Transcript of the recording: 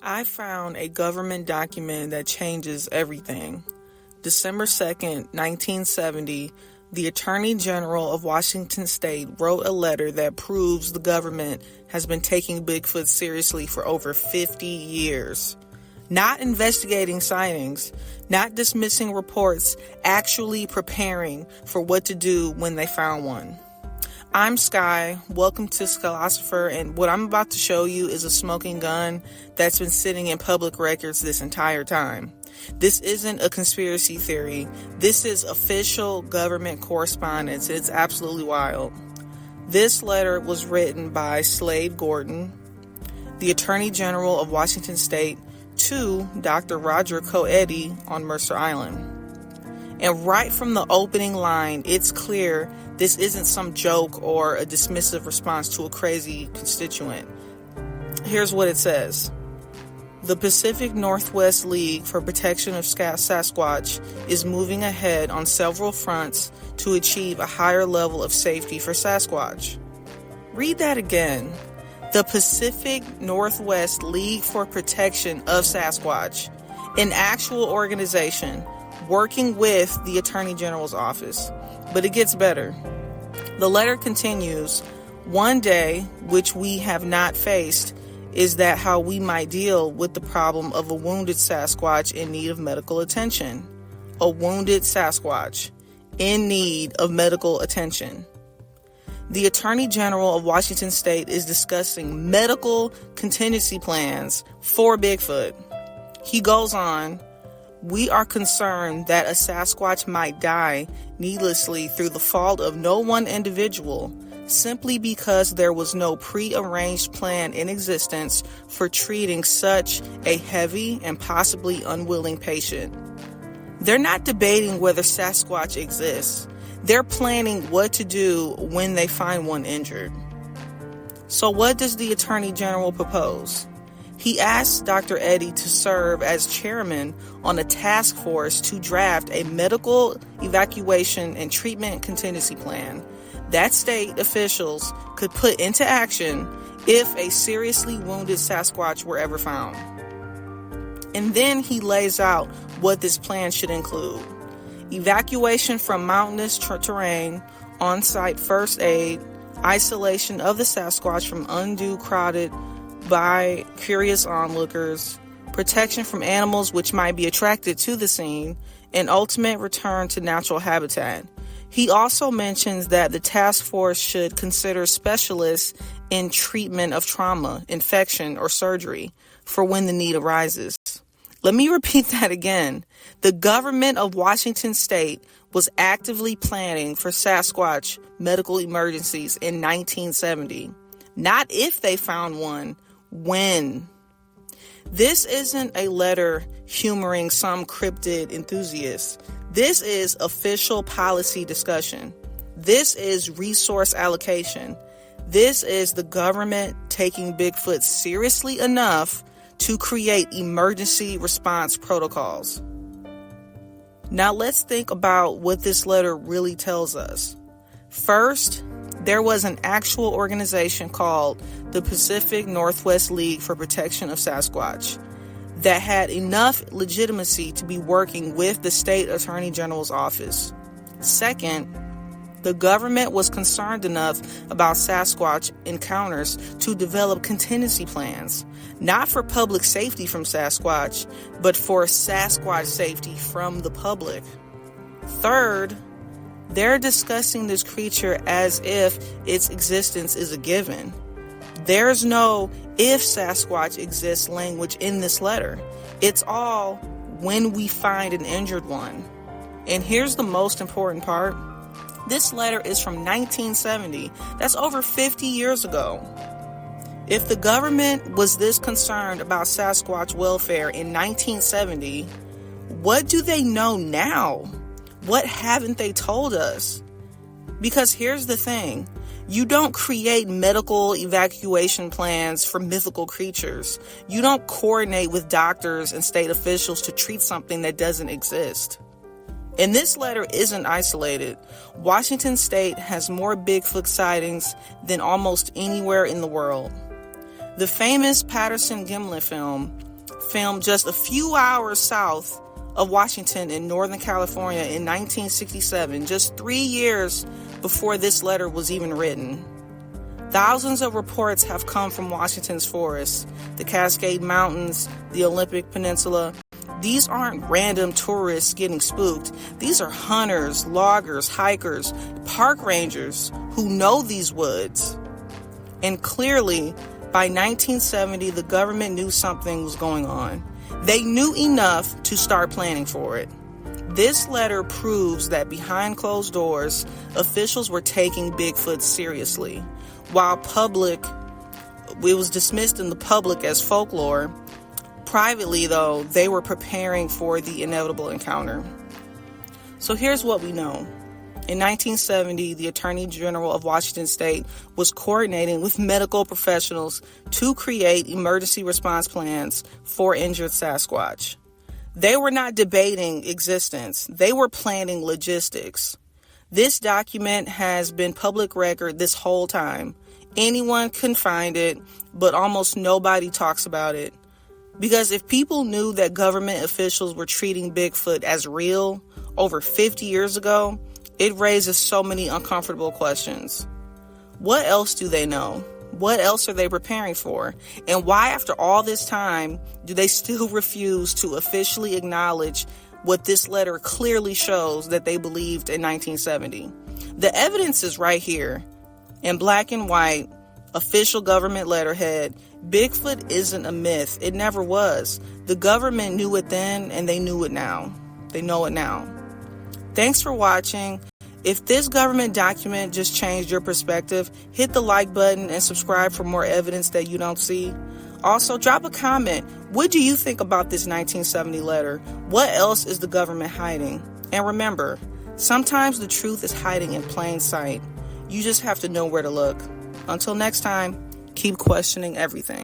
I found a government document that changes everything. December 2nd, 1970, the Attorney General of Washington State wrote a letter that proves the government has been taking Bigfoot seriously for over 50 years. Not investigating sightings, not dismissing reports, actually preparing for what to do when they found one. I'm Sky, welcome to Skylosopher, and what I'm about to show you is a smoking gun that's been sitting in public records this entire time. This isn't a conspiracy theory, this is official government correspondence. It's absolutely wild. This letter was written by Slade Gorton, the Attorney General of Washington State, to Dr. Roger Coetti on Mercer Island. And right from the opening line, it's clear this isn't some joke or a dismissive response to a crazy constituent. Here's what it says. The Pacific Northwest League for Protection of Sasquatch is moving ahead on several fronts to achieve a higher level of safety for Sasquatch. Read that again. The Pacific Northwest League for Protection of Sasquatch, an actual organization working with the Attorney General's office. But it gets better. The letter continues, one day, which we have not faced, is that how we might deal with the problem of a wounded Sasquatch in need of medical attention. A wounded Sasquatch in need of medical attention. The Attorney General of Washington State is discussing medical contingency plans for Bigfoot. He goes on, we are concerned that a Sasquatch might die needlessly through the fault of no one individual, simply because there was no pre-arranged plan in existence for treating such a heavy and possibly unwilling patient. They're not debating whether Sasquatch exists. They're planning what to do when they find one injured. So what does the Attorney General propose? He asked Dr. Eddy to serve as chairman on a task force to draft a medical evacuation and treatment contingency plan that state officials could put into action if a seriously wounded Sasquatch were ever found. And then he lays out what this plan should include. Evacuation from mountainous terrain, on-site first aid, isolation of the Sasquatch from undue crowded by curious onlookers, protection from animals which might be attracted to the scene, and ultimate return to natural habitat. He also mentions that the task force should consider specialists in treatment of trauma, infection, or surgery for when the need arises. Let me repeat that again. The government of Washington State was actively planning for Sasquatch medical emergencies in 1970. Not if they found one, when. This isn't a letter humoring some cryptid enthusiast. This is official policy discussion. This is resource allocation. This is the government taking Bigfoot seriously enough to create emergency response protocols. Now let's think about what this letter really tells us. First, there was an actual organization called the Pacific Northwest League for Protection of Sasquatch that had enough legitimacy to be working with the state attorney general's office. Second, the government was concerned enough about Sasquatch encounters to develop contingency plans, not for public safety from Sasquatch, but for Sasquatch safety from the public. Third, they're discussing this creature as if its existence is a given. There's no if Sasquatch exists language in this letter. It's all when we find an injured one. And here's the most important part. This letter is from 1970. That's over 50 years ago. If the government was this concerned about Sasquatch welfare in 1970, what do they know now? What haven't they told us? Because here's the thing. You don't create medical evacuation plans for mythical creatures. You don't coordinate with doctors and state officials to treat something that doesn't exist. And this letter isn't isolated. Washington State has more Bigfoot sightings than almost anywhere in the world. The famous Patterson-Gimlin film, filmed just a few hours south of Washington in Northern California in 1967, just 3 years before this letter was even written. Thousands of reports have come from Washington's forests, the Cascade Mountains, the Olympic Peninsula. These aren't random tourists getting spooked. These are hunters, loggers, hikers, park rangers who know these woods. And clearly, by 1970, the government knew something was going on. They knew enough to start planning for it. This letter proves that behind closed doors, officials were taking Bigfoot seriously. While it was dismissed in the public as folklore, privately, though, they were preparing for the inevitable encounter. So here's what we know. In 1970, the Attorney General of Washington State was coordinating with medical professionals to create emergency response plans for injured Sasquatch. They were not debating existence. They were planning logistics. This document has been public record this whole time. Anyone can find it, but almost nobody talks about it. Because if people knew that government officials were treating Bigfoot as real over 50 years ago, it raises so many uncomfortable questions. What else do they know? What else are they preparing for? And why, after all this time, do they still refuse to officially acknowledge what this letter clearly shows that they believed in 1970? The evidence is right here. In black and white, official government letterhead, Bigfoot isn't a myth. It never was. The government knew it then, and they knew it now. They know it now. Thanks for watching. If this government document just changed your perspective, hit the like button and subscribe for more evidence that you don't see. Also, drop a comment. What do you think about this 1970 letter? What else is the government hiding? And remember, sometimes the truth is hiding in plain sight. You just have to know where to look. Until next time, keep questioning everything.